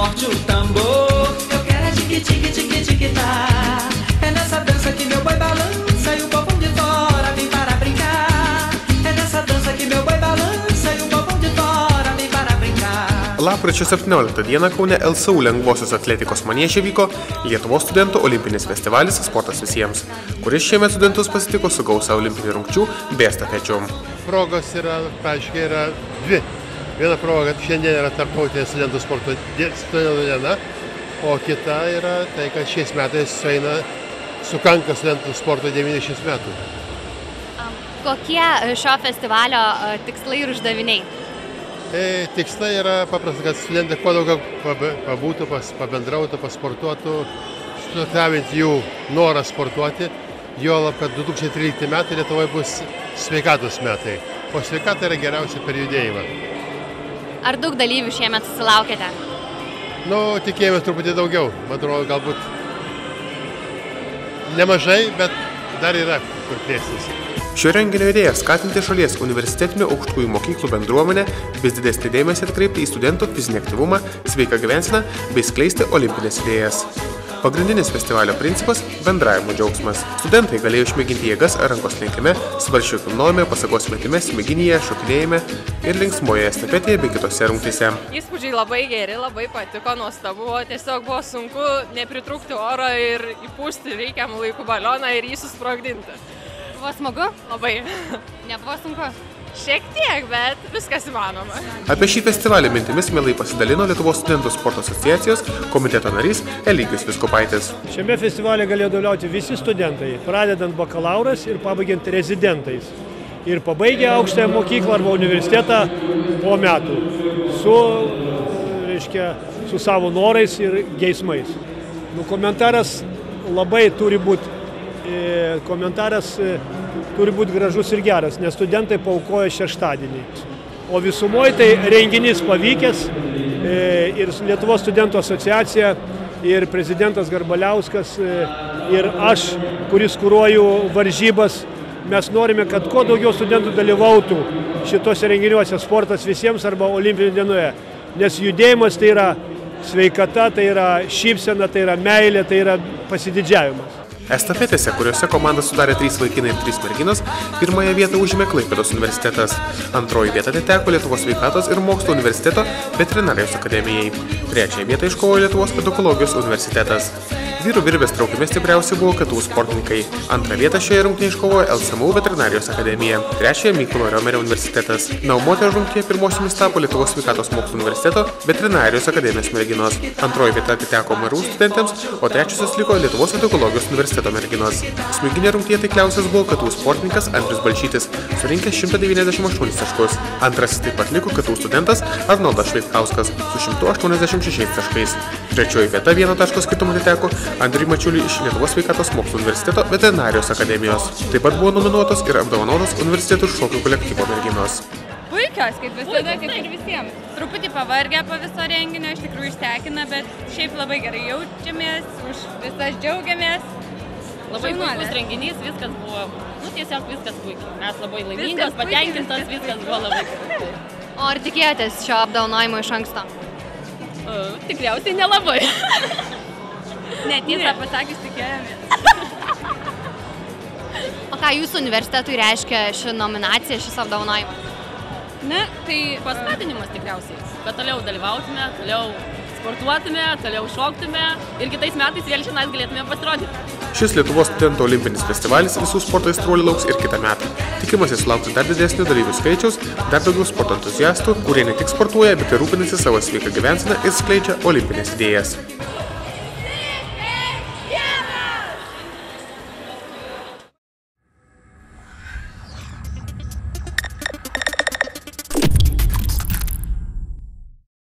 forte o tambor. Eu quero é tique, tique, tique, tique, tá. É nessa dança que meu boi balança e o povão de fora vem para brincar. É nessa dança que meu boi balança e o povão de fora vem para brincar. Lapkričio 17 dieną Kaune LSU lengvosios atletikos manieže vyko Lietuvos studentų olimpinis festivalis Sportas visiems, kuris šiemet studentus pasitiko su gausa olimpinių rungčių bei estafečių. Progos yra dvi. Viena proga, kad šiandien yra tarptautinė studentų sporto diena, o kita yra tai, kad šiais metais sukanka studentų sporto 90 metų. Kokie šio festivalio tikslai ir uždaviniai? Tikslai yra paprasta, kad studentai kuo daugiau pabūtų, pabendrautų, pasportuotų, suaktyvinti jų norą sportuoti, juolab, kad 2013 metai Lietuvoje bus sveikatos metai, o sveikata yra geriausia per judėjimą. Ar daug dalyvių šiemet susilaukėte? Tikėjomės truputį daugiau. Man atrodo, galbūt nemažai, bet dar yra kur plėstis. Šio renginio idėja skatinti šalies universitetinių aukštųjų mokyklų bendruomenę vis didesnį dėmesį atkreipti į studentų fizinį aktyvumą, sveiką gyvenseną bei skleisti olimpinės idėjas. Pagrindinis festivalio principas – bendravimo džiaugsmas. Studentai galėjo išmėginti jėgas rankos lenkime, svarsčių kilnojime, pasagos metime, smeginyje, šokinėjime ir linksmoje estafetėje bei kitose rungtyse. Įspūdžiai labai geri, labai patiko, nuostabu. Tiesiog buvo sunku nepritrūkti oro ir įpūsti reikiamų laikų balioną ir jį susprogdinti. Buvo smagu? Labai. Nebuvo sunku? Šiek tiek, bet viskas įmanoma. Apie šį festivalį mintimis mielai pasidalino Lietuvos studentų sporto asociacijos komiteto narys Eligijus Viskupaitis. Šiame festivalė galėjo dalyvauti visi studentai, pradedant bakalauras ir pabaigiant rezidentais. Ir pabaigę aukštąją mokyklą arba universitetą po metų su savo norais ir geismais. Komentaras labai turi būti gražus ir geras, nes studentai paaukojo šeštadienį. O visumoje tai renginys pavykęs ir Lietuvos studentų asociacija, ir prezidentas Garbaliauskas, ir aš, kuris kuruoju varžybas, mes norime, kad kuo daugiau studentų dalyvautų šitose renginiuose Sportas visiems arba Olimpinė dienoje. Nes judėjimas tai yra sveikata, tai yra šypsena, tai yra meilė, tai yra pasididžiavimas. Estafetėse, kuriuose komandą sudarė 3 vaikinai ir 3 merginos, pirmąją vietą užėmė Klaipėdos universitetas. Antroji vieta atiteko Lietuvos sveikatos ir mokslo universiteto veterinarijos akademijai. Trečiąją vietą iškovojo Lietuvos edukologijos universitetas. Vyrų virvės traukime stipriausiai buvo KTU sportininkai. Antrą vietą šioje rungtyje iškovojo LSMU veterinarijos akademija. Trečiąją Mykolo Riomerio universitetas. Moterų rungtyje pirmosiomis tapo Lietuvos sveikatos mokslo universiteto veterinarijos akademijos merginos. Antroji vieta atiteko MRU studentėms, o trečiosios liko Lietuvos edukologijos universiteto merginos. Smeginė rungtyje taikliausias buvo KTU sportininkas Andrius Balčytis, surinkęs 198 taškus. Antrasis taip pat liko KTU studentas Arnoldas Šveitkauskas su 186 taškais. Trečioji vieta 1 taško skirtumu atiteko Andriui Mačiuliui iš Lietuvos sveikatos mokslo universiteto veterinarijos akademijos. Taip pat buvo nominuotos ir apdovanotos universitetų šokių kolektyvo merginos. Puikios, kaip visada, kaip ir visiems. Truputį pavargę po viso renginio, iš tikrųjų ištekina, bet šiaip labai gerai jaučiamės, už visas džiaugiamės. Labai puikus renginys, viskas buvo, tiesiog viskas puikiai. Mes labai laimingas, patenkintas, viskas buvo labai gerai. O ar tikėjotės šio apdovanojimo iš anksto? Tikriausiai nelabai. Netiesą pasakius, tikėjomės. O ką jūsų universitetui reiškia ši nominacija, šis apdovanojimas? Tai paskatinimas tikriausiai, kad toliau dalyvautume, toliau sportuotume, toliau šoktume ir kitais metais vėl šiandien galėtume pasirodyti. Šis Lietuvos studentų olimpinis festivalis visų sporto aistruolių lauks ir kitą metą. Tikimasi sulaukti dar didesnio dalyvių skaičiaus, dar daugiau sporto entuziastų, kurie ne tik sportuoja, bet ir rūpinasi savo sveiką gyvenseną ir skleidžia olimpinės idėjas.